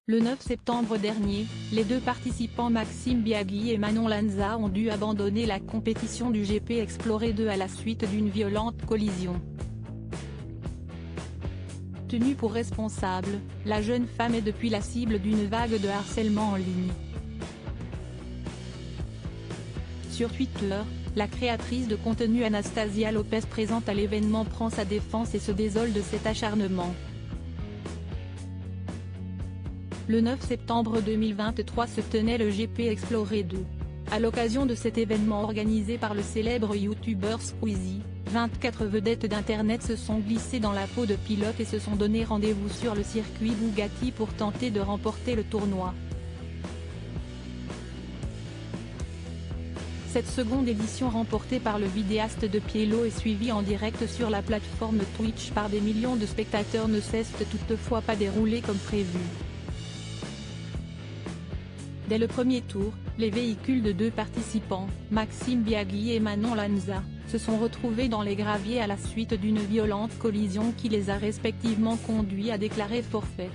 Le 9 septembre dernier, les deux participants Maxime Biagui et Manon Lanza ont dû abandonner la compétition du GP Explorer 2 à la suite d'une violente collision. Tenue pour responsable, la jeune femme est depuis la cible d'une vague de harcèlement en ligne. Sur Twitter, la créatrice de contenu Anastasia Lopez présente à l'événement prend sa défense et se désole de cet acharnement. Le 9 septembre 2023 se tenait le GP Explorer 2. À l'occasion de cet événement organisé par le célèbre youtubeur Squeezie, 24 vedettes d'internet se sont glissées dans la peau de pilote et se sont donné rendez-vous sur le circuit Bugatti pour tenter de remporter le tournoi. Cette seconde édition remportée par le vidéaste de Pielo est suivie en direct sur la plateforme Twitch par des millions de spectateurs ne s'est toutefois pas déroulée comme prévu. Dès le premier tour, les véhicules de deux participants, Maxime Biagui et Manon Lanza, se sont retrouvés dans les graviers à la suite d'une violente collision qui les a respectivement conduits à déclarer forfait.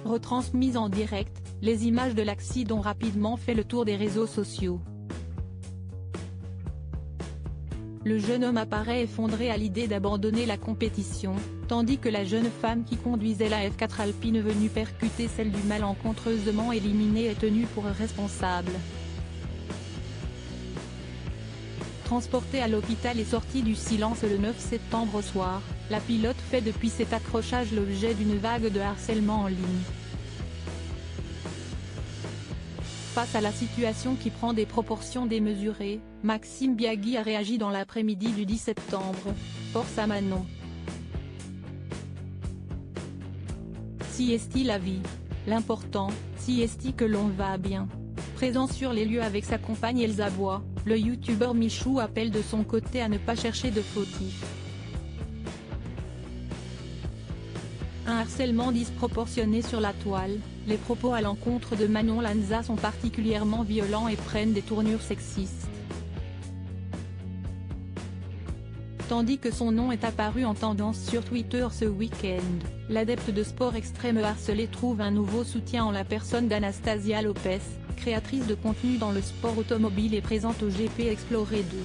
Retransmises en direct, les images de l'accident ont rapidement fait le tour des réseaux sociaux. Le jeune homme apparaît effondré à l'idée d'abandonner la compétition, tandis que la jeune femme qui conduisait la F4 Alpine venue percuter celle du malencontreusement éliminée est tenue pour responsable. Transportée à l'hôpital et sortie du silence le 9 septembre au soir, la pilote fait depuis cet accrochage l'objet d'une vague de harcèlement en ligne. Face à la situation qui prend des proportions démesurées, Maxime Biagui a réagi dans l'après-midi du 10 septembre. Force à Manon. Si est-il la vie. L'important, si est-il que l'on va bien. Présent sur les lieux avec sa compagne Elsa Bois, le youtubeur Michou appelle de son côté à ne pas chercher de fautifs. Un harcèlement disproportionné sur la toile, les propos à l'encontre de Manon Lanza sont particulièrement violents et prennent des tournures sexistes. Tandis que son nom est apparu en tendance sur Twitter ce week-end, l'adepte de sport extrême harcelé trouve un nouveau soutien en la personne d'Anastasia Lopez, créatrice de contenu dans le sport automobile et présente au GP Explorer 2.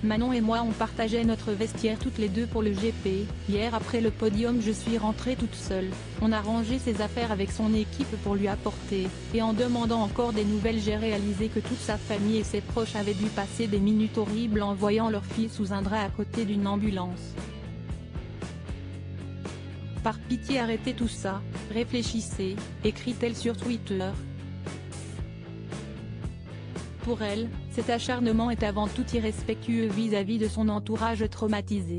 Manon et moi on partageait notre vestiaire toutes les deux pour le GP, hier après le podium je suis rentrée toute seule, on a rangé ses affaires avec son équipe pour lui apporter, et en demandant encore des nouvelles j'ai réalisé que toute sa famille et ses proches avaient dû passer des minutes horribles en voyant leur fille sous un drap à côté d'une ambulance. Par pitié arrêtez tout ça, réfléchissez, écrit-elle sur Twitter. Pour elle, cet acharnement est avant tout irrespectueux vis-à-vis de son entourage traumatisé.